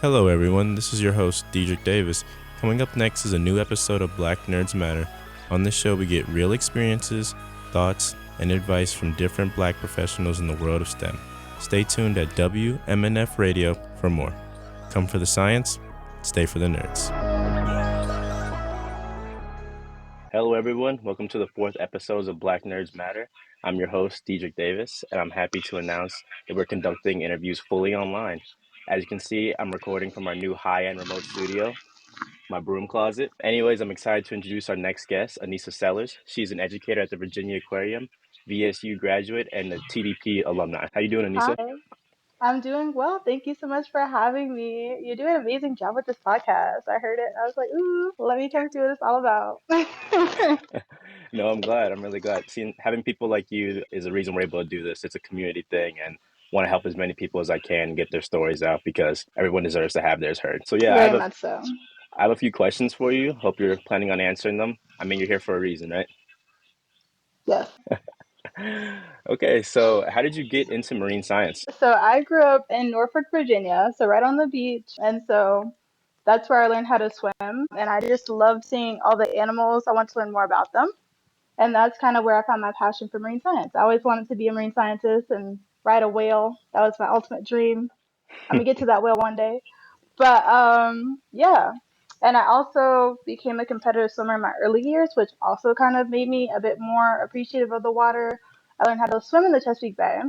Hello everyone, this is your host, Diedrich Davis. Coming up next is a new episode of Black Nerds Matter. On this show we get real experiences, thoughts, and advice from different black professionals in the world of STEM. Stay tuned at WMNF Radio for more. Come for the science, stay for the nerds. Hello everyone, welcome to the fourth episode of Black Nerds Matter. I'm your host, Diedrich Davis, and I'm happy to announce that we're conducting interviews fully online. As you can see, I'm recording from our new high-end remote studio, my broom closet. Anyways, I'm excited to introduce our next guest, Anisa Sellers. She's an educator at the Virginia Aquarium, VSU graduate, and a TDP alumni. How you doing, Anisa? Hi, I'm doing well. Thank you so much for having me. You're doing an amazing job with this podcast. I heard it. I was like, ooh, let me come see what it's all about. No, I'm glad. I'm really glad. Having people like you is the reason we're able to do this. It's a community thing, and want to help as many people as I can get their stories out because everyone deserves to have theirs heard. So yeah, Very much so. I have a few questions for you. Hope you're planning on answering them. I mean, you're here for a reason, right? Yes. Okay, so how did you get into marine science? So I grew up in Norfolk, Virginia, so right on the beach. And so that's where I learned how to swim. And I just loved seeing all the animals. I want to learn more about them. And that's kind of where I found my passion for marine science. I always wanted to be a marine scientist and ride a whale. That was my ultimate dream. I'm gonna get to that whale one day. But yeah. And I also became a competitive swimmer in my early years, which also kind of made me a bit more appreciative of the water. I learned how to swim in the Chesapeake Bay.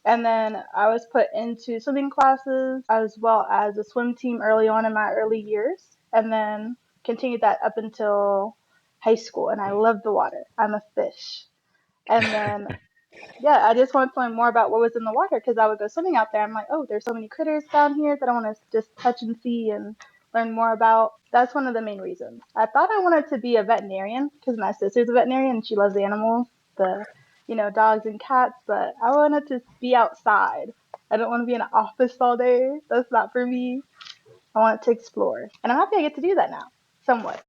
And then I was put into swimming classes as well as a swim team early on in my early years. And then continued that up until high school. And I love the water. I'm a fish. And then yeah, I just wanted to learn more about what was in the water because I would go swimming out there. I'm like, oh, there's so many critters down here that I want to just touch and see and learn more about. That's one of the main reasons. I thought I wanted to be a veterinarian because my sister's a veterinarian and she loves animals, dogs and cats, but I wanted to be outside. I don't want to be in an office all day. That's not for me. I want to explore. And I'm happy I get to do that now, somewhat.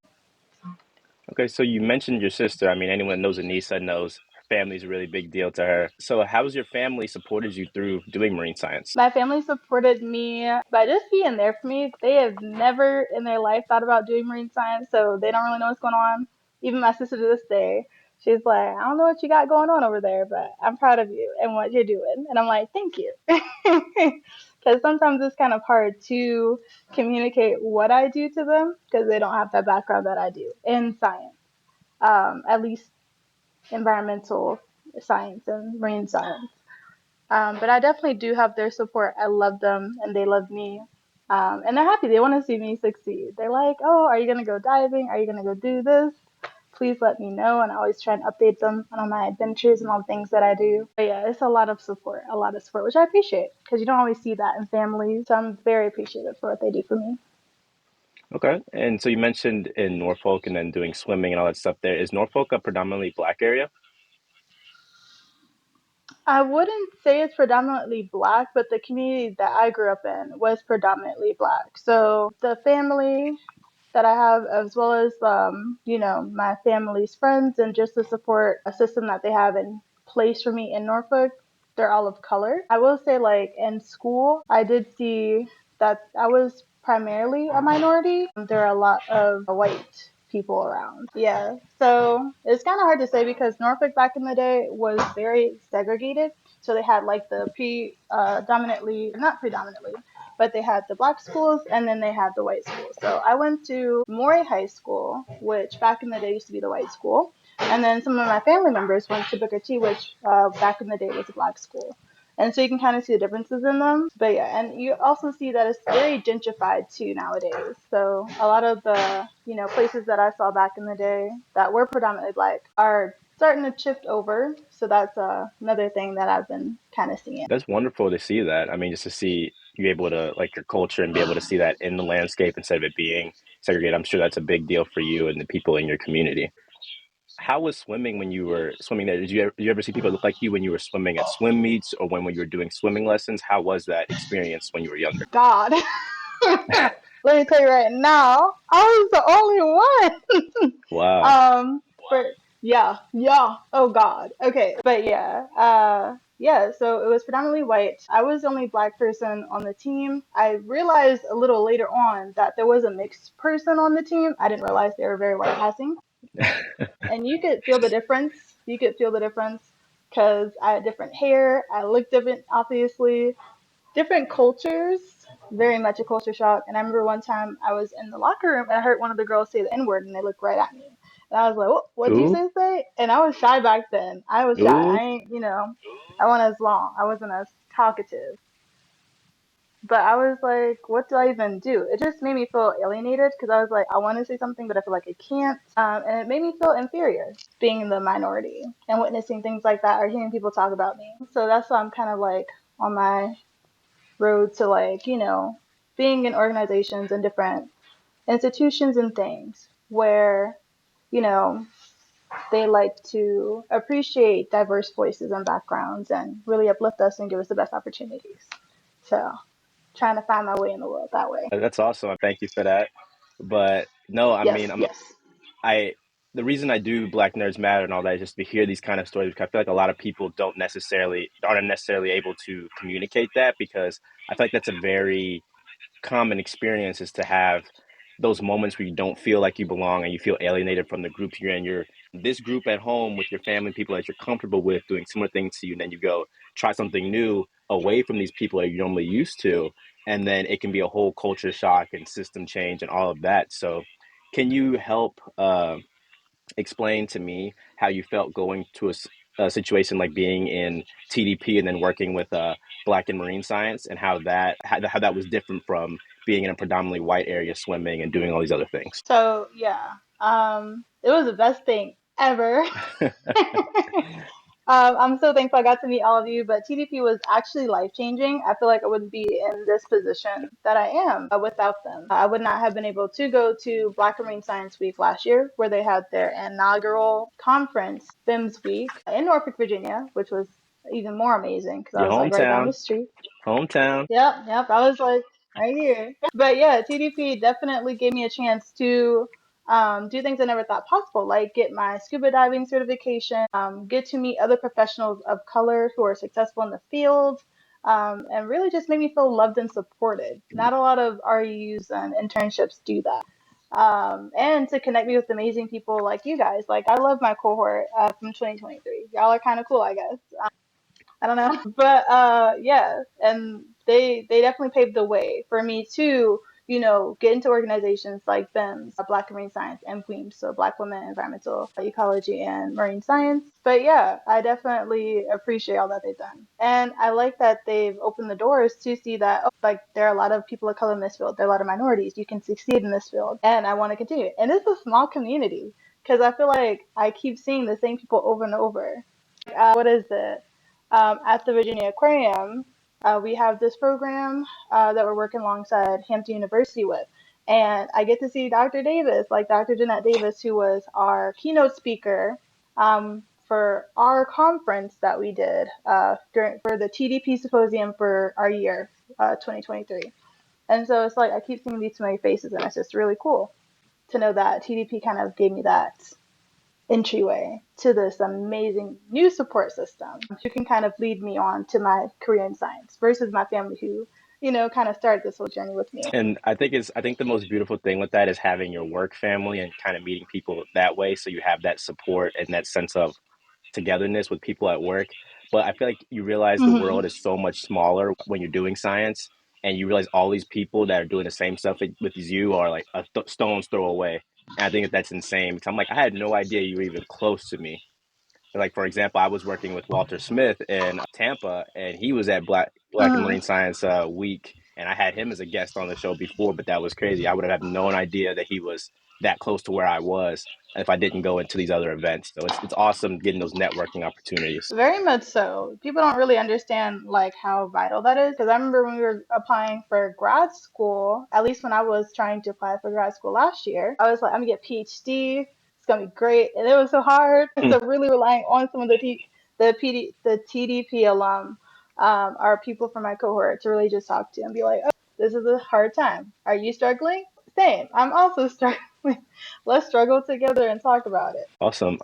Okay, so you mentioned your sister. I mean, anyone that knows Anisa knows her family's a really big deal to her. So how's your family supported you through doing marine science? My family supported me by just being there for me. They have never in their life thought about doing marine science, so they don't really know what's going on. Even my sister to this day, she's like, I don't know what you got going on over there, but I'm proud of you and what you're doing. And I'm like, thank you. Because sometimes it's kind of hard to communicate what I do to them because they don't have that background that I do in science, at least environmental science and marine science. But I definitely do have their support. I love them and they love me. And they're happy. They want to see me succeed. They're like, oh, are you going to go diving? Are you going to go do this? Please let me know. And I always try and update them on all my adventures and all the things that I do. But yeah, it's a lot of support, which I appreciate because you don't always see that in families. So I'm very appreciative for what they do for me. Okay, and so you mentioned in Norfolk and then doing swimming and all that stuff there. Is Norfolk a predominantly black area? I wouldn't say it's predominantly black, but the community that I grew up in was predominantly black. So the family that I have, as well as my family's friends and just the support system that they have in place for me in Norfolk. They're all of color. I will say, like in school, I did see that I was primarily a minority. There are a lot of white people around. Yeah, so it's kind of hard to say because Norfolk back in the day was very segregated. So they had like the predominantly, not predominantly, but they had the black schools and then they had the white schools. So I went to Morey High School, which back in the day used to be the white school. And then some of my family members went to Booker T, which back in the day was a black school. And so you can kind of see the differences in them. But yeah, and you also see that it's very gentrified too nowadays. So a lot of the, places that I saw back in the day that were predominantly black are starting to shift over. So that's another thing that I've been kind of seeing. That's wonderful to see that. I mean, just to see you able to like your culture and be able to see that in the landscape instead of it being segregated. I'm sure that's a big deal for you and the people in your community. How was swimming when you were swimming there? Did you ever see people look like you when you were swimming at swim meets or when you were doing swimming lessons? How was that experience when you were younger? God. Let me tell you right now, I was the only one. Wow. um, for yeah, yeah. Oh God. Okay, but yeah, Yeah, so it was predominantly white. I was the only black person on the team. I realized a little later on that there was a mixed person on the team. I didn't realize they were very white passing. And you could feel the difference. You could feel the difference because I had different hair. I looked different, obviously. Different cultures, very much a culture shock. And I remember one time I was in the locker room and I heard one of the girls say the N word and they looked right at me. And I was like, what'd you Ooh, say? And I was shy back then. I was shy. ooh. I ain't, I wasn't as long. I wasn't as talkative. But I was like, what do I even do? It just made me feel alienated because I was like, I want to say something, but I feel like I can't. And it made me feel inferior being in the minority and witnessing things like that or hearing people talk about me. So that's why I'm kind of like on my road to like, being in organizations and different institutions and things where, you know, they like to appreciate diverse voices and backgrounds and really uplift us and give us the best opportunities. So trying to find my way in the world that way. That's awesome. Thank you for that. But no, I mean, Yes, yes. I the reason I do Black Nerds Matter and all that is just to hear these kind of stories because I feel like a lot of people aren't necessarily able to communicate that because I feel like that's a very common experience is to have those moments where you don't feel like you belong and you feel alienated from the group you're in. You're this group at home with your family, people that you're comfortable with doing similar things to you, and then you go try something new away from these people that you're normally used to. And then it can be a whole culture shock and system change and all of that. So, can you help explain to me how you felt going to a situation like being in TDP and then working with Black and Marine Science and how that was different from being in a predominantly white area swimming and doing all these other things. So yeah, it was the best thing ever. I'm so thankful I got to meet all of you, but TDP was actually life changing. I feel like I wouldn't be in this position that I am without them. I would not have been able to go to Black Marine Science Week last year, where they had their inaugural conference, BIMS Week, in Norfolk, Virginia, which was even more amazing because I Your was like right down the hometown, street. hometown. Yep, yep. I was like right here. But yeah, TDP definitely gave me a chance to do things I never thought possible, like get my scuba diving certification, get to meet other professionals of color who are successful in the field, and really just made me feel loved and supported. Not a lot of REUs and internships do that. And to connect me with amazing people like you guys. Like, I love my cohort from 2023. Y'all are kind of cool, I guess. I don't know. But yeah, and they definitely paved the way for me to, get into organizations like BIMS, Black Marine Science, and BWEEMS, so Black Women, Environmental Ecology, and Marine Science. But yeah, I definitely appreciate all that they've done. And I like that they've opened the doors to see that, oh, like, there are a lot of people of color in this field, there are a lot of minorities, you can succeed in this field. And I want to continue. And it's a small community because I feel like I keep seeing the same people over and over. What is it? At the Virginia Aquarium, we have this program that we're working alongside Hampton University with. And I get to see Dr. Davis, like Dr. Jeanette Davis, who was our keynote speaker for our conference that we did for the TDP symposium for our year, 2023. And so it's like I keep seeing these familiar faces, and it's just really cool to know that TDP kind of gave me that entryway to this amazing new support system who can kind of lead me on to my career in science versus my family who, kind of started this whole journey with me. And I think the most beautiful thing with that is having your work family and kind of meeting people that way so you have that support and that sense of togetherness with people at work. But I feel like you realize the Hmm. world is so much smaller when you're doing science, and you realize all these people that are doing the same stuff with you are like a stone's throw away. And I think that that's insane. Because I'm like, I had no idea you were even close to me. Like for example, I was working with Walter Smith in Tampa, and he was at Black and Hmm. Marine Science Week, and I had him as a guest on the show before. But that was crazy. I would have no idea that he was that close to where I was if I didn't go into these other events. So it's awesome getting those networking opportunities. Very much so. People don't really understand like how vital that is because I remember when we were applying for grad school, at least when I was trying to apply for grad school last year, I was like, I'm gonna get PhD. It's gonna be great, and it was so hard. So really relying on some of the TDP alum, are people from my cohort to really just talk to and be like, oh, this is a hard time. Are you struggling? Same. I'm also struggling. Let's struggle together and talk about it. Awesome.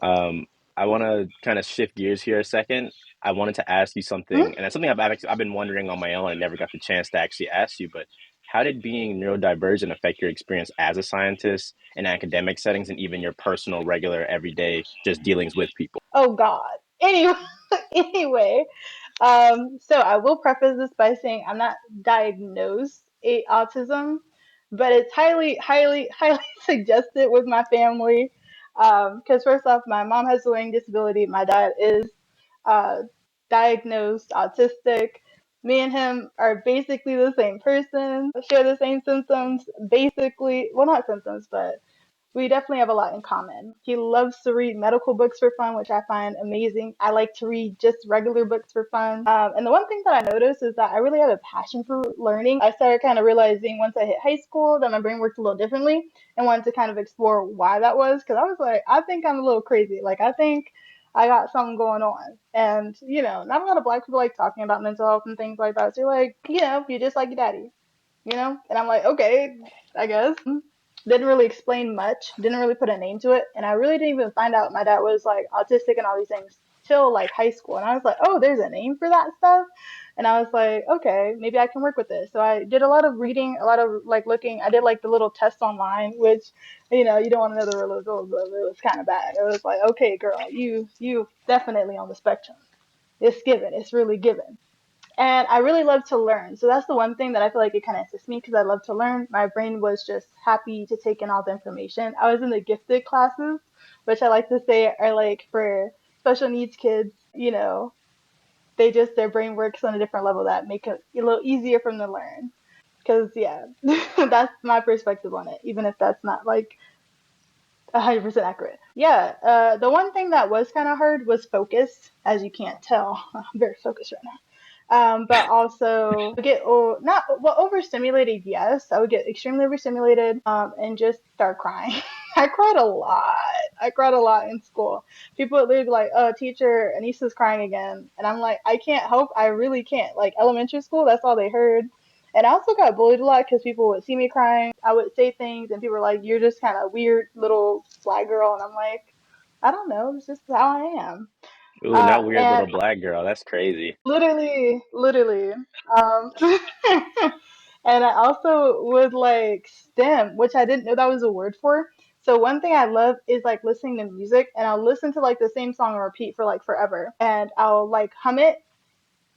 I want to kind of shift gears here a second. I wanted to ask you something, Mhm. and it's something I've been wondering on my own and never got the chance to actually ask you. But how did being neurodivergent affect your experience as a scientist in academic settings and even your personal, regular, everyday just dealings with people? Oh God. Anyway, anyway, so I will preface this by saying I'm not diagnosed autism, but it's highly, highly, highly suggested with my family. Because first off, my mom has a learning disability. My dad is uh, diagnosed autistic. Me and him are basically the same person, share the same symptoms, basically. Well, not symptoms, but we definitely have a lot in common. He loves to read medical books for fun, which I find amazing. I like to read just regular books for fun. And the one thing that I noticed is that I really have a passion for learning. I started kind of realizing once I hit high school that my brain worked a little differently and wanted to kind of explore why that was. Because I was like, I think I'm a little crazy. Like, I think I got something going on. And, not a lot of black people like talking about mental health and things like that. So you're like, you're just like your daddy, And I'm like, okay, I guess. Didn't really explain much, didn't really put a name to it. And I really didn't even find out my dad was like autistic and all these things till like high school. And I was like, oh, there's a name for that stuff. And I was like, okay, maybe I can work with this. So I did a lot of reading, a lot of like looking. I did like the little test online, which, you don't want to know the results, but it was kind of bad. It was like, okay, girl, you definitely on the spectrum. It's given. It's really given. And I really love to learn. So that's the one thing that I feel like it kind of assists me because I love to learn. My brain was just happy to take in all the information. I was in the gifted classes, which I like to say are like for special needs kids, their brain works on a different level that make it a little easier for them to learn. Because, yeah, that's my perspective on it, even if that's not like 100% accurate. Yeah, the one thing that was kind of hard was focus, as you can't tell. I'm very focused right now. But also get not well overstimulated. Yes, I would get extremely overstimulated and just start crying. I cried a lot. I cried a lot in school. People would literally be like, "Oh, teacher, Anissa's crying again," and I'm like, "I can't help. I really can't." Like elementary school, that's all they heard. And I also got bullied a lot because people would see me crying. I would say things, and people were like, "You're just kind of weird little black girl," and I'm like, "I don't know. It's just how I am." Ooh, not weird And little black girl. That's crazy. literally. Um, and I also would like STEM, which I didn't know that was a word for. So one thing I love is like listening to music, and I'll listen to like the same song on repeat for like forever, and I'll like hum it,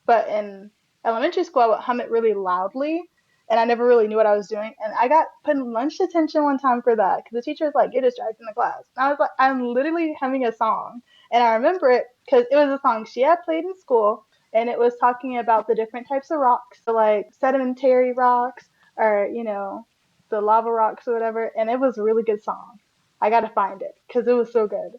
but in elementary school, I would hum it really loudly, and I never really knew what I was doing. And I got put in lunch detention one time for that because the teacher was like, "You're distracting the class." And I was like, "I'm literally humming a song," and I remember it because it was a song she had played in school, and it was talking about the different types of rocks, so like sedimentary rocks or the lava rocks or whatever. And it was a really good song. I gotta find it because it was so good.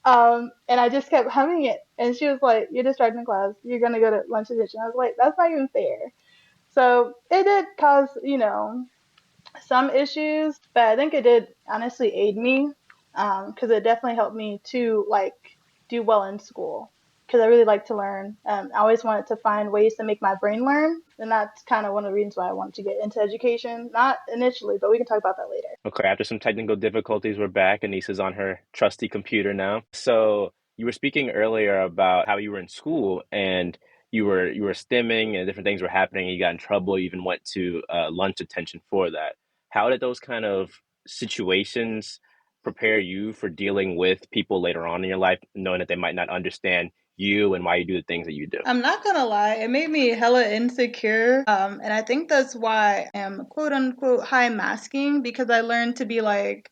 And I just kept humming it. And she was like, "You're distracting the class. You're going to go to lunch edition." I was like, "That's not even fair." So it did cause, some issues, but I think it did honestly aid me because it definitely helped me to like do well in school because I really like to learn. I always wanted to find ways to make my brain learn. And that's kind of one of the reasons why I wanted to get into education. Not initially, but we can talk about that later. Okay, after some technical difficulties, we're back. Anissa's on her trusty computer now. So you were speaking earlier about how you were in school and you were stimming and different things were happening. And you got in trouble. You even went to lunch detention for that. How did those kind of situations prepare you for dealing with people later on in your life, knowing that they might not understand you and why you do the things that you do? I'm not gonna lie, it made me hella insecure. And I think that's why I am quote unquote high masking because I learned to be like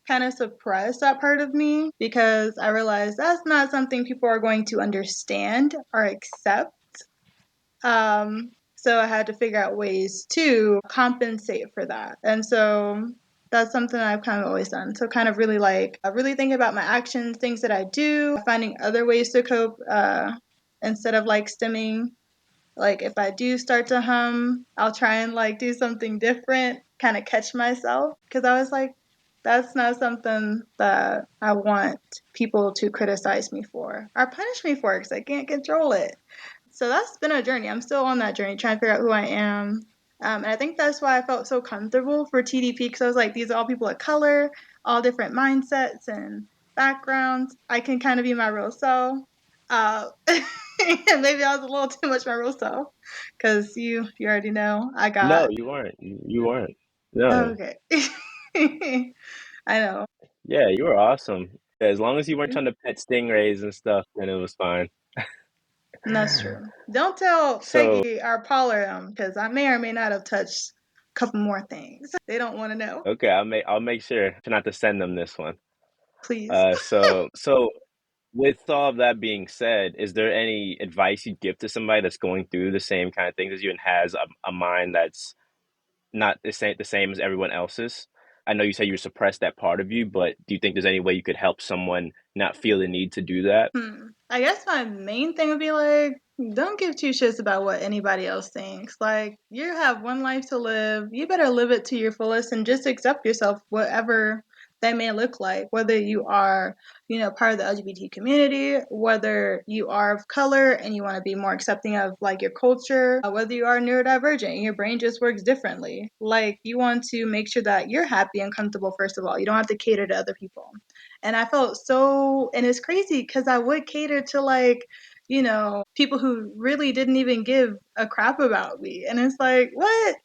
kind of suppress that part of me because I realized that's not something people are going to understand or accept. So I had to figure out ways to compensate for that. And so that's something I've kind of always done. So kind of really like really thinking about my actions, things that I do, finding other ways to cope instead of like stimming. Like if I do start to hum, I'll try and like do something different, kind of catch myself because I was like, that's not something that I want people to criticize me for or punish me for because I can't control it. So that's been a journey. I'm still on that journey, trying to figure out who I am. And I think that's why I felt so comfortable for TDP because I was like, these are all people of color, all different mindsets, and backgrounds. I can kind of be my real self. Maybe I was a little too much my real self because you already know I No, got you weren't. You weren't. No. okay. I know. Yeah, you were awesome. As long as you weren't trying to pet stingrays and stuff, then it was fine. That's true. Don't tell So, Peggy or Paula because I may or may not have touched a couple more things. They don't want to know. okay, I'll make sure not to send them this one. Please. So with all of that being said, is there any advice you'd give to somebody that's going through the same kind of things as you and has a mind that's not the same as everyone else's? I know you said you suppressed that part of you, but do you think there's any way you could help someone not feel the need to do that? I guess my main thing would be like, don't give two shits about what anybody else thinks. Like, you have one life to live. You better live it to your fullest and just accept yourself, whatever that may look like. Whether you are, part of the LGBT community, whether you are of color and you want to be more accepting of like your culture, whether you are neurodivergent and your brain just works differently. Like, you want to make sure that you're happy and comfortable, first of all. You don't have to cater to other people. And I felt so, and it's crazy because I would cater to like, people who really didn't even give a crap about me. And it's like, what?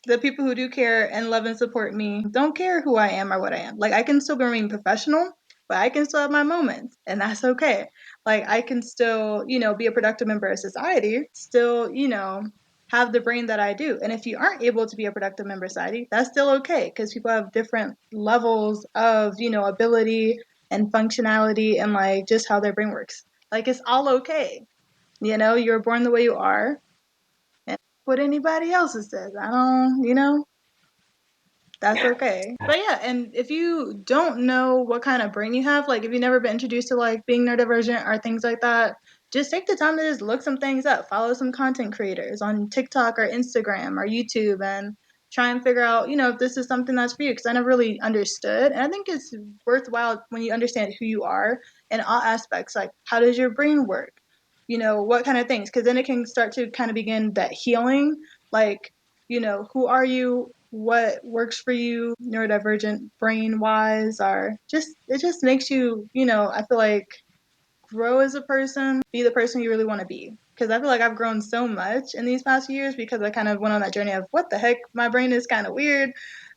The people who do care and love and support me don't care who I am or what I am. Like, I can still remain professional, but I can still have my moments, and that's okay. Like, I can still, be a productive member of society, still, have the brain that I do. And if you aren't able to be a productive member of society, that's still okay because people have different levels of, ability and functionality and like just how their brain works. Like, it's all okay. You're born the way you are, and what anybody else says. I don't, that's okay. But yeah, and if you don't know what kind of brain you have, like if you've never been introduced to like being neurodivergent or things like that, just take the time to just look some things up. Follow some content creators on TikTok or Instagram or YouTube and try and figure out, if this is something that's for you. Because I never really understood. And I think it's worthwhile when you understand who you are in all aspects. Like, how does your brain work? What kind of things? Because then it can start to kind of begin that healing. Like, who are you? What works for you neurodivergent brain wise, or just it just makes you, I feel like grow as a person, be the person you really want to be. Because I feel like I've grown so much in these past years because I kind of went on that journey of what the heck, my brain is kind of weird.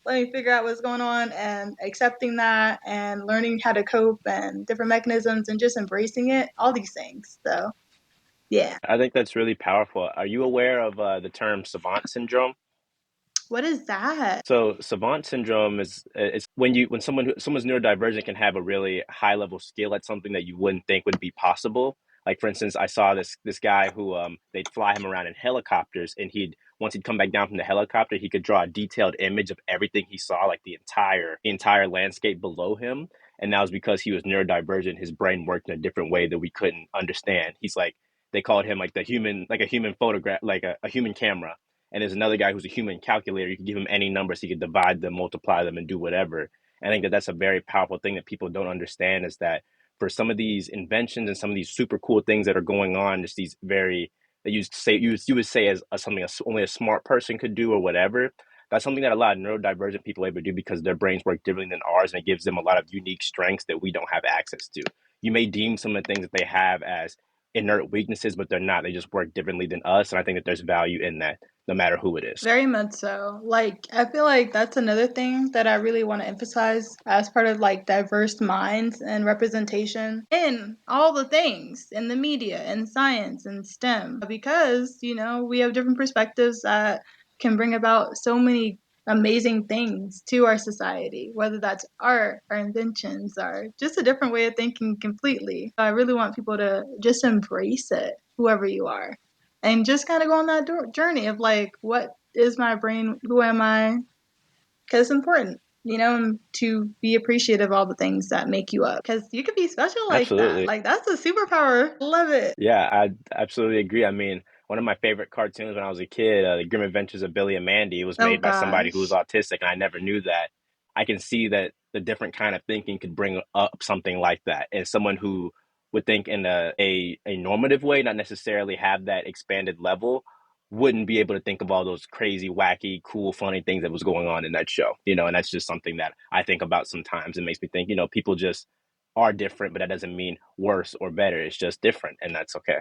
Let me figure out what's going on and accepting that and learning how to cope and different mechanisms and just embracing it, all these things. So, yeah. I think that's really powerful. Are you aware of the term savant syndrome? What is that? So savant syndrome is it's when someone's neurodivergent can have a really high level skill at something that you wouldn't think would be possible. Like for instance, I saw this guy who they'd fly him around in helicopters, and he'd once he'd come back down from the helicopter, he could draw a detailed image of everything he saw, like the entire landscape below him. And that was because he was neurodivergent. His brain worked in a different way that we couldn't understand. He's like they called him like a human photograph, like a human camera. And there's another guy who's a human calculator. You can give him any numbers, he could divide them, multiply them, and do whatever. And I think that that's a very powerful thing that people don't understand is that for some of these inventions and some of these super cool things that are going on, just these very that you would say as something only a smart person could do or whatever. That's something that a lot of neurodivergent people are able to do because their brains work differently than ours, and it gives them a lot of unique strengths that we don't have access to. You may deem some of the things that they have as inert weaknesses, but they're not. They just work differently than us, and I think that there's value in that no matter who it is. Very much so. Like, I feel like that's another thing that I really want to emphasize as part of like diverse minds and representation in all the things in the media and science and STEM because, we have different perspectives that can bring about so many amazing things to our society, whether that's art or inventions or just a different way of thinking completely. I really want people to just embrace it, whoever you are, and just kind of go on that journey of like, what is my brain? Who am I? Because it's important, to be appreciative of all the things that make you up. Because you could be special like that. Absolutely. Like, that's a superpower. Love it. Yeah, I absolutely agree. I mean, one of my favorite cartoons when I was a kid, The Grim Adventures of Billy and Mandy, was Oh made by somebody who was gosh. autistic, and I never knew that. I can see that the different kind of thinking could bring up something like that. And someone who would think in a normative way, not necessarily have that expanded level, wouldn't be able to think of all those crazy, wacky, cool, funny things that was going on in that show. And that's just something that I think about sometimes. It makes me think, people just are different, but that doesn't mean worse or better. It's just different, and that's okay.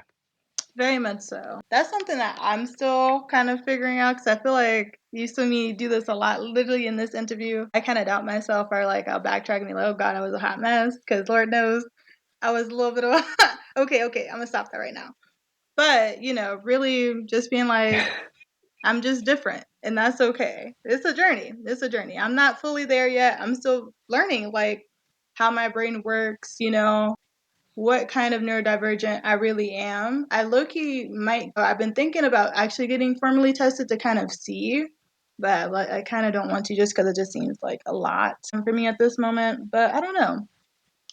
Very much so. That's something that I'm still kind of figuring out because I feel like you saw me do this a lot. Literally in this interview, I kind of doubt myself, or like I'll backtrack and be like, oh God, I was a hot mess, because Lord knows I was a little bit of a okay, I'm gonna stop that right now. But, really just being like, I'm just different, and that's okay. It's a journey. It's a journey. I'm not fully there yet. I'm still learning, like, how my brain works, what kind of neurodivergent I really am. I low-key might, I've been thinking about actually getting formally tested to kind of see, but like, I kind of don't want to just because it just seems like a lot for me at this moment. But I don't know.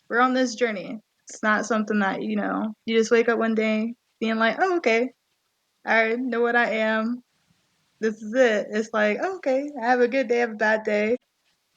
We're on this journey. It's not something that, you just wake up one day being like, oh, okay, I know what I am. This is it. It's like, oh, okay, I have a good day, I have a bad day.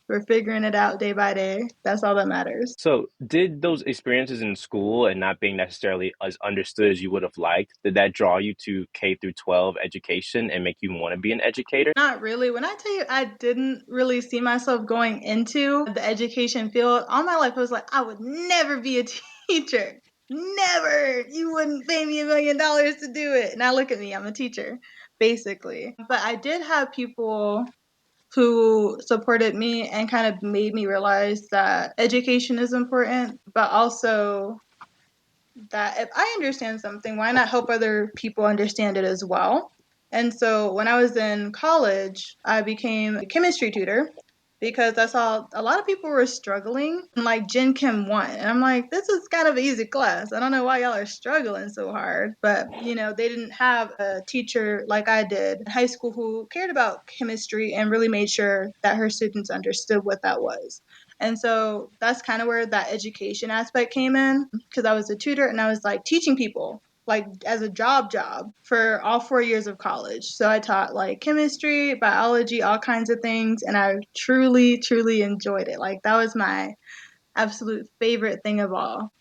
We're figuring it out day by day. That's all that matters. So, did those experiences in school and not being necessarily as understood as you would have liked, did that draw you to K through 12 education and make you want to be an educator? Not really. When I tell you I didn't really see myself going into the education field, all my life I was like, I would never be a teacher. Never. You wouldn't pay me $1 million to do it. Now look at me, I'm a teacher, basically. But I did have people who supported me and kind of made me realize that education is important, but also that if I understand something, why not help other people understand it as well? And so when I was in college, I became a chemistry tutor because I saw a lot of people were struggling in like Gen Chem 1. And I'm like, this is kind of an easy class. I don't know why y'all are struggling so hard. But, they didn't have a teacher like I did in high school who cared about chemistry and really made sure that her students understood what that was. And so that's kind of where that education aspect came in because I was a tutor and I was like teaching people like as a job for all 4 years of college. So I taught like chemistry, biology, all kinds of things. And I truly, truly enjoyed it. Like that was my absolute favorite thing of all.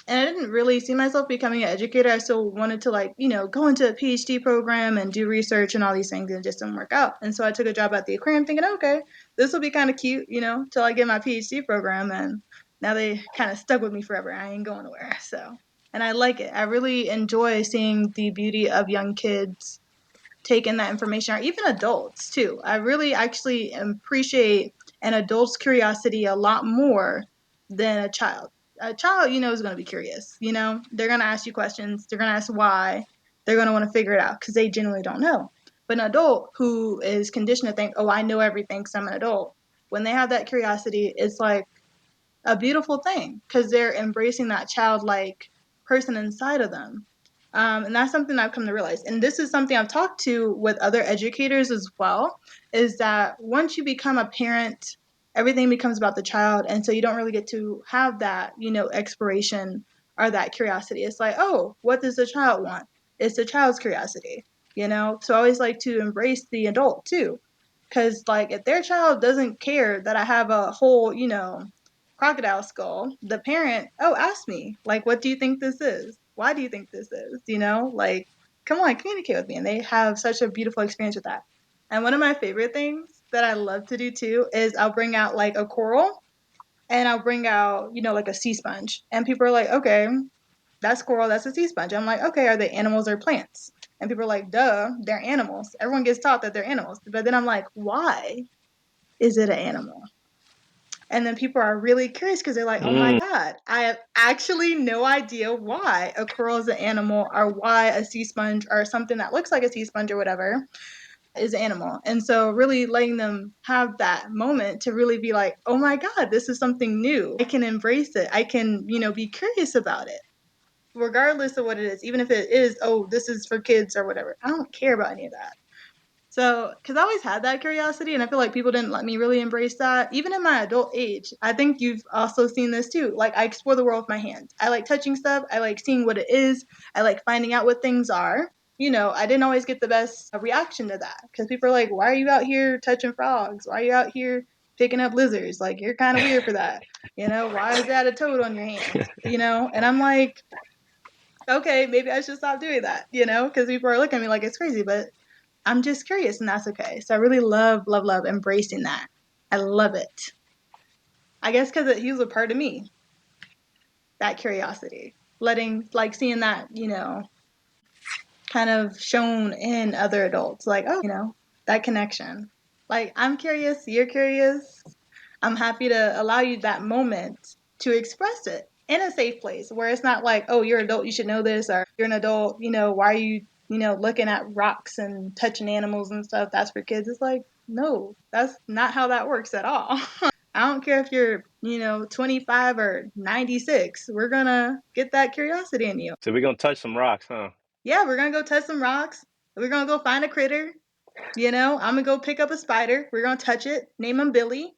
And I didn't really see myself becoming an educator. I still wanted to like, go into a PhD program and do research and all these things, and it just didn't work out. And so I took a job at the aquarium thinking, okay, this will be kind of cute, till I get my PhD program. And now they kind of stuck with me forever. I ain't going nowhere. So, and I like it. I really enjoy seeing the beauty of young kids take in that information, or even adults too. I really actually appreciate an adult's curiosity a lot more than a child. A child, is going to be curious. They're going to ask you questions. They're going to ask why. They're going to want to figure it out because they genuinely don't know. But an adult who is conditioned to think, oh, I know everything because I'm an adult, when they have that curiosity, it's like a beautiful thing because they're embracing that childlike person inside of them. And that's something I've come to realize. And this is something I've talked to with other educators as well, is that once you become a parent, everything becomes about the child. And so you don't really get to have that, exploration or that curiosity. It's like, oh, what does the child want? It's the child's curiosity. So I always like to embrace the adult too. Because, like, if their child doesn't care that I have a whole, crocodile skull, the parent, oh, ask me, like, what do you think this is? Why do you think this is? Like, come on, communicate with me. And they have such a beautiful experience with that. And one of my favorite things that I love to do too is I'll bring out like a coral and I'll bring out, like a sea sponge. And people are like, okay, that's coral, that's a sea sponge. I'm like, okay, are they animals or plants? And people are like, duh, they're animals. Everyone gets taught that they're animals. But then I'm like, why is it an animal? And then people are really curious because they're like, oh my Mm. God, I have actually no idea why a coral is an animal or why a sea sponge or something that looks like a sea sponge or whatever is an animal. And so really letting them have that moment to really be like, oh my God, this is something new. I can embrace it. I can, be curious about it, regardless of what it is. Even if it is, oh, this is for kids or whatever. I don't care about any of that. So, because I always had that curiosity, and I feel like people didn't let me really embrace that, even in my adult age. I think you've also seen this too. Like, I explore the world with my hands. I like touching stuff. I like seeing what it is. I like finding out what things are. I didn't always get the best reaction to that because people are like, why are you out here touching frogs? Why are you out here picking up lizards? Like, you're kind of weird for that. Why is that a toad on your hand? And I'm like, okay, maybe I should stop doing that, because people are looking at me like it's crazy, but I'm just curious, and that's okay. So I really love, love, love embracing that. I love it. I guess because he was a part of me. that curiosity, letting, like, seeing that, kind of shown in other adults, like, oh, that connection. Like, I'm curious, you're curious. I'm happy to allow you that moment to express it in a safe place where it's not like, oh, you're an adult, you should know this, or you're an adult, why are you, looking at rocks and touching animals and stuff? That's for kids. It's like, no, that's not how that works at all. I don't care if you're, 25 or 96. We're going to get that curiosity in you. So we're gonna touch some rocks, huh? Yeah, we're going to go touch some rocks. We're going to go find a critter. I'm going to go pick up a spider. We're going to touch it, name him Billy.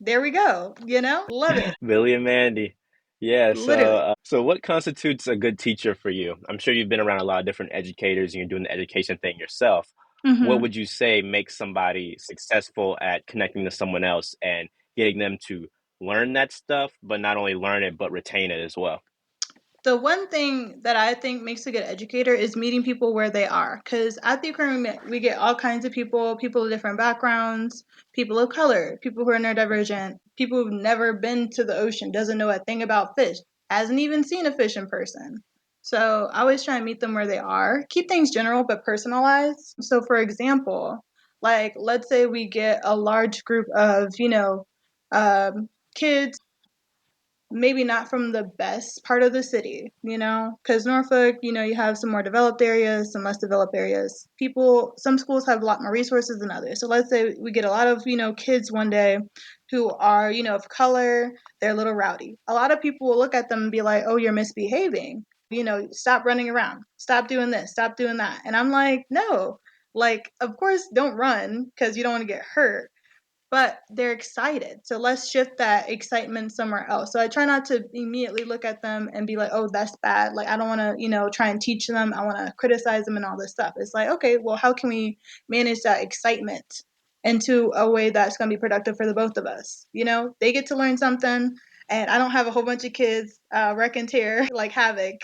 There we go. Love it. Billy and Mandy. Yeah, Literally. so what constitutes a good teacher for you? I'm sure you've been around a lot of different educators and you're doing the education thing yourself. What Mm-hmm. would you say makes somebody successful at connecting to someone else and getting them to learn that stuff, but not only learn it, but retain it as well? The one thing that I think makes a good educator is meeting people where they are. Because at the aquarium, we get all kinds of people of different backgrounds, people of color, people who are neurodivergent, people who've never been to the ocean, doesn't know a thing about fish, hasn't even seen a fish in person. So I always try and meet them where they are. Keep things general but personalized. So, for example, like, let's say we get a large group of, kids maybe not from the best part of the city, because Norfolk, you have some more developed areas, some less developed areas. Some schools have a lot more resources than others. So let's say we get a lot of, kids one day who are, of color, they're a little rowdy. A lot of people will look at them and be like, oh, you're misbehaving. Stop running around. Stop doing this. Stop doing that. And I'm like, no, like, of course, don't run because you don't want to get hurt, but they're excited. So let's shift that excitement somewhere else. So I try not to immediately look at them and be like, oh, that's bad. Like, I don't want to, try and teach them. I want to criticize them and all this stuff. It's like, okay, well, how can we manage that excitement into a way that's going to be productive for the both of us? They get to learn something, and I don't have a whole bunch of kids wreck and tear like havoc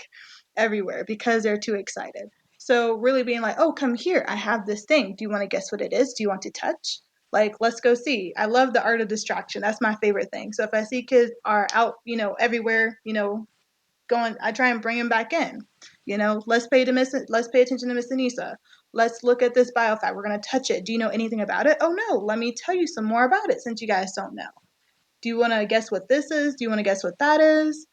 everywhere because they're too excited. So really being like, oh, come here. I have this thing. Do you want to guess what it is? Do you want to touch? Like, let's go see. I love the art of distraction. That's my favorite thing. So if I see kids are out, everywhere, going, I try and bring them back in. Let's pay attention to Miss Anisa. Let's look at this biofact. We're gonna touch it. Do you know anything about it? Oh no, let me tell you some more about it since you guys don't know. Do you want to guess what this is? Do you want to guess what that is?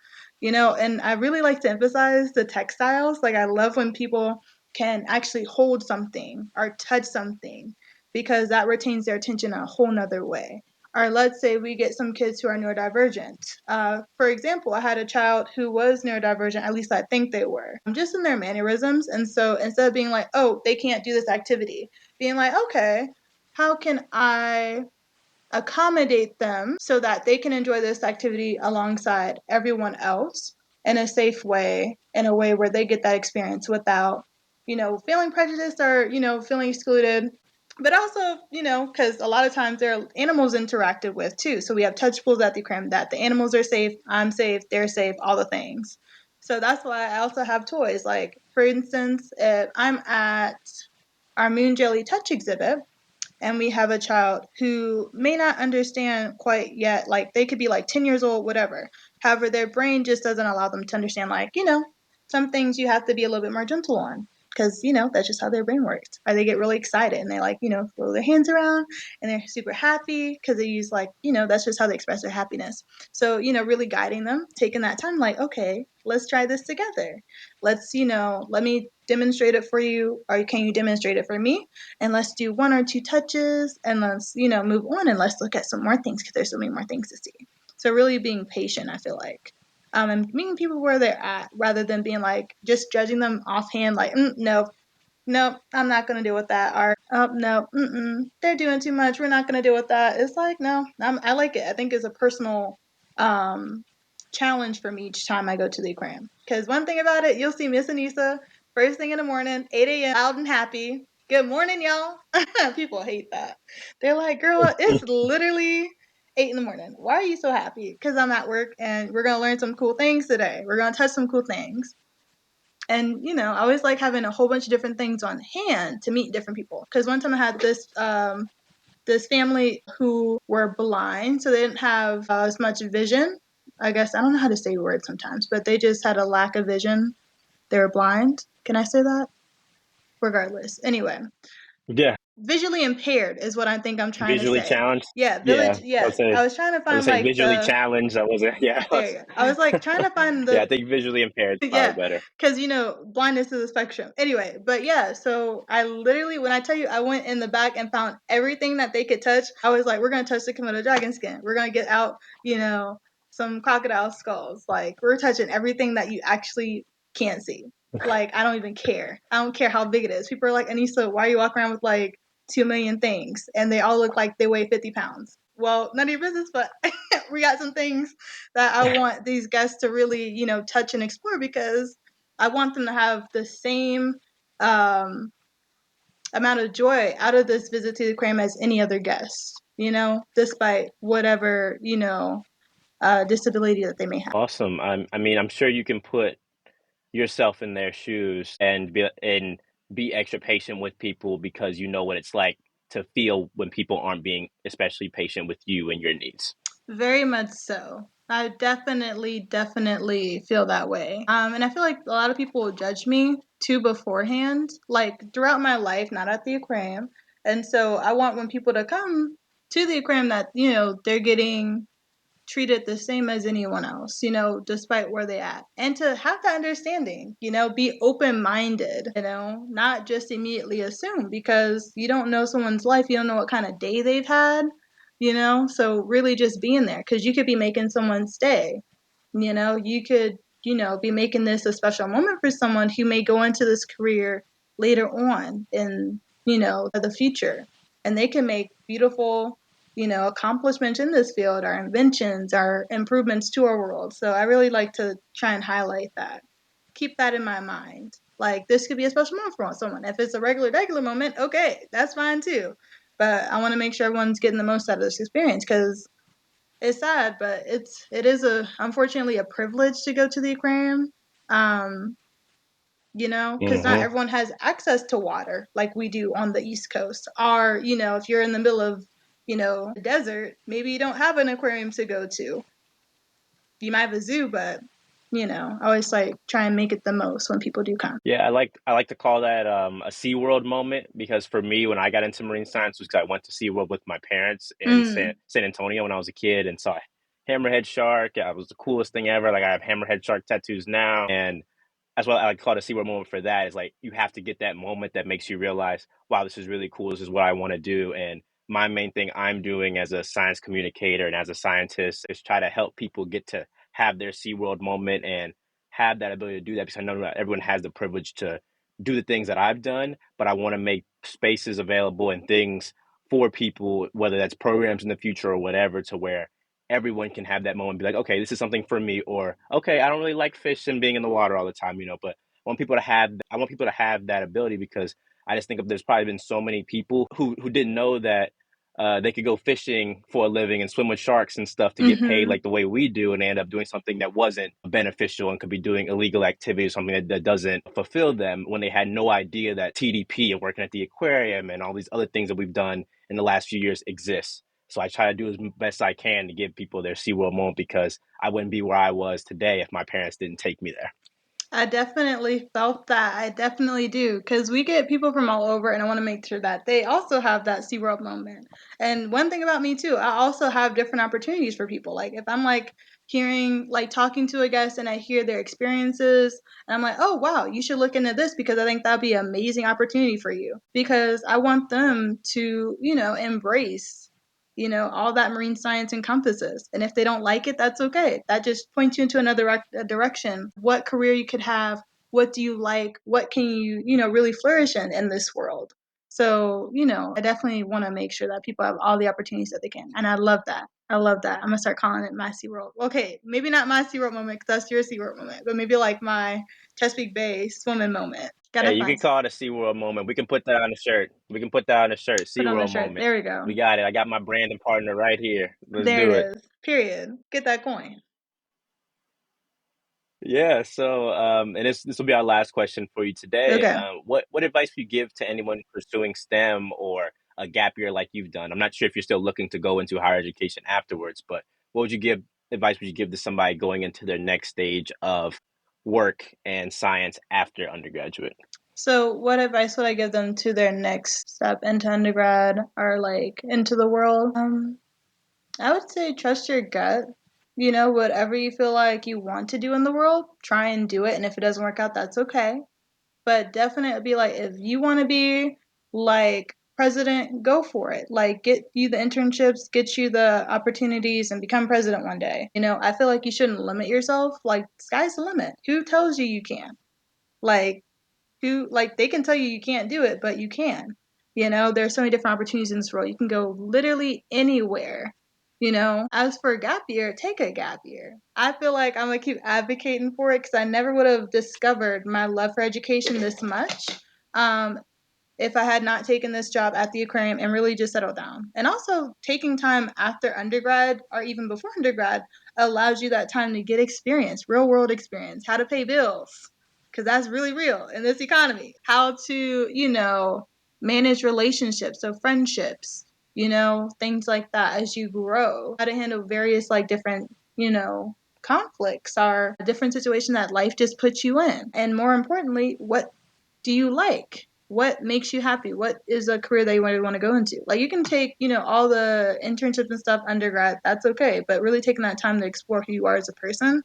And I really like to emphasize the textiles. Like, I love when people can actually hold something or touch something because that retains their attention in a whole nother way. Or let's say we get some kids who are neurodivergent. For example, I had a child who was neurodivergent, at least I think they were, just in their mannerisms. And so instead of being like, oh, they can't do this activity, being like, okay, how can I accommodate them so that they can enjoy this activity alongside everyone else in a safe way, in a way where they get that experience without, feeling prejudiced or, feeling excluded. But also, because a lot of times there are animals interacted with too. So we have touch pools at the aquarium that the animals are safe, I'm safe, they're safe, all the things. So that's why I also have toys. Like, for instance, if I'm at our Moon Jelly Touch exhibit, and we have a child who may not understand quite yet, like, they could be like 10 years old, whatever. However, their brain just doesn't allow them to understand, like, some things you have to be a little bit more gentle on because, that's just how their brain works. Or they get really excited and they, like, throw their hands around and they're super happy because they use, like, that's just how they express their happiness. So, really guiding them, taking that time, like, okay, let's try this together. Let's, let me demonstrate it for you, or can you demonstrate it for me? And let's do one or two touches and let's, move on and let's look at some more things because there's so many more things to see. So really being patient, I feel like. And meeting people where they're at rather than being like just judging them offhand, like, no, nope, I'm not going to deal with that. Or, oh, no, they're doing too much. We're not going to deal with that. It's like, no, I like it. I think it's a personal challenge for me each time I go to the aquarium. Because one thing about it, you'll see Miss Anisa first thing in the morning, 8 a.m., loud and happy. Good morning, y'all. People hate that. They're like, girl, it's literally 8 in the morning. Why are you so happy? Because I'm at work and we're going to learn some cool things today. We're going to touch some cool things. And, I always like having a whole bunch of different things on hand to meet different people. Because one time I had this family who were blind, so they didn't have as much vision. I guess I don't know how to say words sometimes, but they just had a lack of vision. They were blind. Can I say that? Regardless. Anyway, Yeah, visually impaired is what I think I'm trying to visually say. challenged. Yeah, Yeah, village. Yeah, I was trying to I was find gonna say like visually the. challenged. I wasn't. Yeah, There you go. I was like trying to find yeah. I the. think visually impaired is probably Yeah, better. because blindness is a spectrum. Anyway, but yeah, so I literally, when I tell you, I went in the back and found everything that they could touch. I was like, we're gonna touch the Komodo dragon skin. We're gonna get out, some crocodile skulls. Like we're touching everything that you actually can't see. Like I don't even care. I don't care how big it is. People are like, Anissa, why are you walking around with like 2 million things and they all look like they weigh 50 pounds? Well, none of your business, but we got some things that I want these guests to really, touch and explore because I want them to have the same um, amount of joy out of this visit to the aquarium as any other guest, despite whatever, disability that they may have. Awesome. I mean, I'm sure you can put yourself in their shoes and be extra patient with people because you know what it's like to feel when people aren't being especially patient with you and your needs. Very much so. I definitely feel that way. And I feel like a lot of people will judge me too beforehand, like throughout my life, not at the aquarium. And so I want when people to come to the aquarium that, they're getting treated the same as anyone else, despite where they at. And to have that understanding, be open minded, not just immediately assume because you don't know someone's life, you don't know what kind of day they've had, so really just being there because you could be making someone's day. You could, be making this a special moment for someone who may go into this career later on in, the future. And they can make beautiful, accomplishments in this field, our inventions, our improvements to our world. So I really like to try and highlight that. Keep that in my mind. Like this could be a special moment for someone. If it's a regular moment, okay, that's fine too. But I want to make sure everyone's getting the most out of this experience because it's sad, but it is unfortunately a privilege to go to the aquarium. Um, because not Hmm. everyone has access to water like we do on the East Coast. Or, if you're in the middle of, the desert, maybe you don't have an aquarium to go to. You might have a zoo, but, I always like try and make it the most when people do come. Yeah, I like to call that a SeaWorld moment because for me, when I got into marine science, was because I went to SeaWorld with my parents in Mm. San Antonio when I was a kid and saw a hammerhead shark. Yeah, it was the coolest thing ever. Like I have hammerhead shark tattoos now, and that's what I like call it a SeaWorld moment for that. Is like you have to get that moment that makes you realize, wow, this is really cool. This is what I want to do. And my main thing I'm doing as a science communicator and as a scientist is try to help people get to have their SeaWorld moment and have that ability to do that because I know not everyone has the privilege to do the things that I've done, but I want to make spaces available and things for people, whether that's programs in the future or whatever, to where everyone can have that moment and be like, okay, this is something for me, or okay, I don't really like fish and being in the water all the time, but I want people to have that ability because I just think of there's probably been so many people who didn't know that they could go fishing for a living and swim with sharks and stuff to get paid Mm-hmm. like the way we do, and they end up doing something that wasn't beneficial and could be doing illegal activity or something that doesn't fulfill them when they had no idea that TDP and working at the aquarium and all these other things that we've done in the last few years exist. So I try to do as best I can to give people their SeaWorld moment because I wouldn't be where I was today if my parents didn't take me there. I definitely felt that. I definitely do. Because we get people from all over, and I want to make sure that they also have that SeaWorld moment. And one thing about me, too, I also have different opportunities for people. Like, if I'm like talking to a guest and I hear their experiences, and I'm like, oh, wow, you should look into this because I think that'd be an amazing opportunity for you. Because I want them to, embrace all that marine science encompasses. And if they don't like it, that's okay. That just points you into another direction. What career you could have, what do you like, what can you, really flourish in this world. So, I definitely want to make sure that people have all the opportunities that they can. And I love that. I love that. I'm going to start calling it my SeaWorld. Okay, maybe not my SeaWorld moment because that's your SeaWorld moment, but maybe like my Chesapeake Bay swimming moment. Hey, Gotta you can find call it a SeaWorld moment. We can put that on a shirt. We can put that on a shirt. put on the SeaWorld shirt. moment. There we go. We got it. I got my branding partner right here. Let's There it do it. is. Period. Get that coin. Yeah, so and this will be our last question for you today. Okay. What advice would you give to anyone pursuing STEM or a gap year like you've done? I'm not sure if you're still looking to go into higher education afterwards, but what would you give advice would you give to somebody going into their next stage of work and science after undergraduate? So, what advice would I give them to their next step into undergrad or like into the world? I would say trust your gut. You know, whatever you feel like you want to do in the world, try and do it. And if it doesn't work out, that's okay. But definitely be like, if you want to be like president, go for it. Like, get you the internships, get you the opportunities, and become president one day. You know, I feel like you shouldn't limit yourself. Like, sky's the limit. Who tells you you can? Like, who, like, they can tell you you can't do it, but you can. You know, there's so many different opportunities in this world. You can go literally anywhere. You know, as for a gap year, take a gap year. I feel like I'm gonna keep advocating for it because I never would have discovered my love for education this much um, if I had not taken this job at the aquarium and really just settled down. And also, taking time after undergrad or even before undergrad allows you that time to get experience, real world experience, how to pay bills, because that's really real in this economy, how to, you know, manage relationships, so friendships, you know, things like that as you grow, how to handle various, like, different, you know, conflicts or different situations that life just puts you in. And more importantly, what do you like? What makes you happy? What is a career that you want to go into? Like, you can take, you know, all the internships and stuff undergrad, that's okay, but really taking that time to explore who you are as a person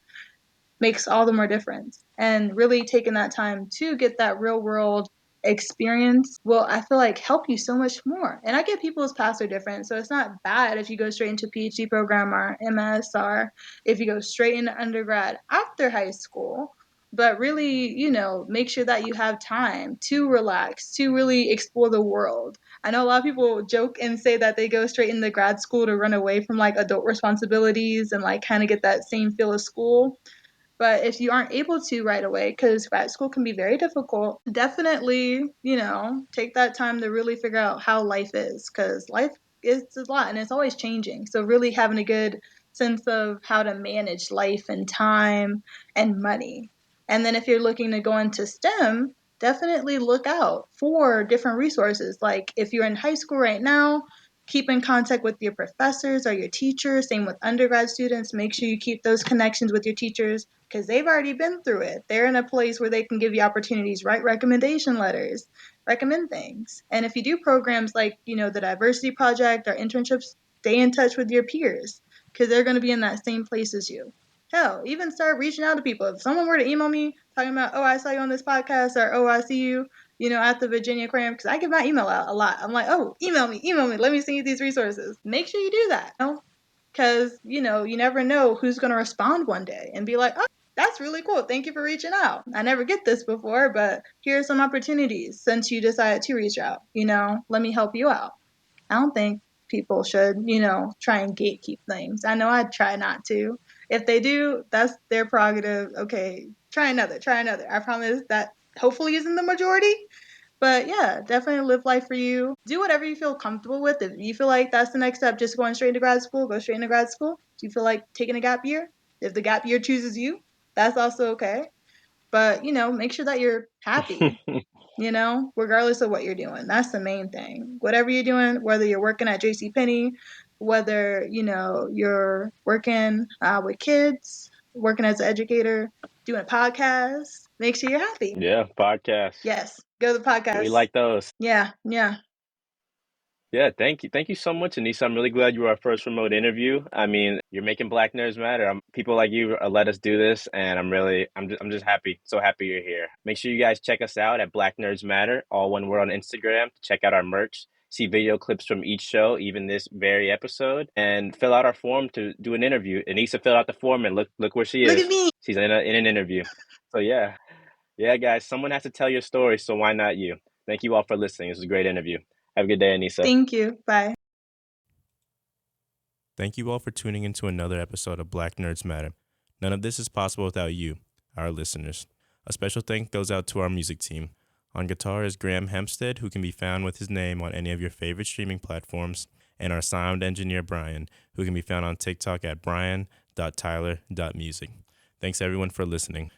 makes all the more difference. And really taking that time to get that real world experience will, I feel like, help you so much more. And I get people's paths are different, so it's not bad if you go straight into PhD program or MS, or if you go straight into undergrad after high school. But really, you know, make sure that you have time to relax, to really explore the world. I know a lot of people joke and say that they go straight into grad school to run away from like adult responsibilities and like kind of get that same feel of school. But if you aren't able to right away, because grad school can be very difficult, definitely, you know, take that time to really figure out how life is, because life is a lot and it's always changing. So, really having a good sense of how to manage life and time and money. And then if you're looking to go into STEM, definitely look out for different resources. Like if you're in high school right now, keep in contact with your professors or your teachers. Same with undergrad students. Make sure you keep those connections with your teachers because they've already been through it. They're in a place where they can give you opportunities, write recommendation letters, recommend things. And if you do programs like, you know, the diversity project or internships, stay in touch with your peers because they're going to be in that same place as you. Hell, even start reaching out to people. If someone were to email me talking about, oh, I saw you on this podcast, or oh, I see you, you know, at the Virginia Aquarium, because I give my email out a lot. I'm like, oh, email me, let me send you these resources. Make sure you do that, you know? Because, you know, you never know who's going to respond one day and be like, oh, that's really cool. Thank you for reaching out. I never get this before, but here are some opportunities since you decided to reach out. You know, let me help you out. I don't think people should, you know, try and gatekeep things. I know I'd try not to. If they do, that's their prerogative. Okay, try another, try another. I promise that hopefully isn't the majority. But yeah, definitely live life for you. Do whatever you feel comfortable with. If you feel like that's the next step, just going straight into grad school, go straight into grad school. Do you feel like taking a gap year? If the gap year chooses you, that's also okay. But, you know, make sure that you're happy, you know, regardless of what you're doing. That's the main thing. Whatever you're doing, whether you're working at JCPenney, whether, you know, you're working with kids, working as an educator, doing a podcast, make sure you're happy. Yeah, podcasts. Yes, go to the We podcast. like those. Yeah, yeah. Yeah, thank you. Thank you so much, Anisa. I'm really glad you were our first remote interview. I mean, you're making Black Nerds Matter. People like you let us do this, and I'm just happy, so happy you're here. Make sure you guys check us out at Black Nerds Matter, all one word on Instagram. Check out our merch, see video clips from each show, even this very episode, and fill out our form to do an interview. Anisa filled out the form, and look where she Look at is. me. She's in an interview. So yeah, guys, someone has to tell your story, so why not you? Thank you all for listening. This was a great interview. Have a good day, Anisa. Thank you. Bye. Thank you all for tuning into another episode of Black Nerds Matter. None of this is possible without you, our listeners. A special thank goes out to our music team. On guitar is Graham Hempstead, who can be found with his name on any of your favorite streaming platforms, and our sound engineer Brian, who can be found on TikTok at brian.tyler.music. Thanks everyone for listening.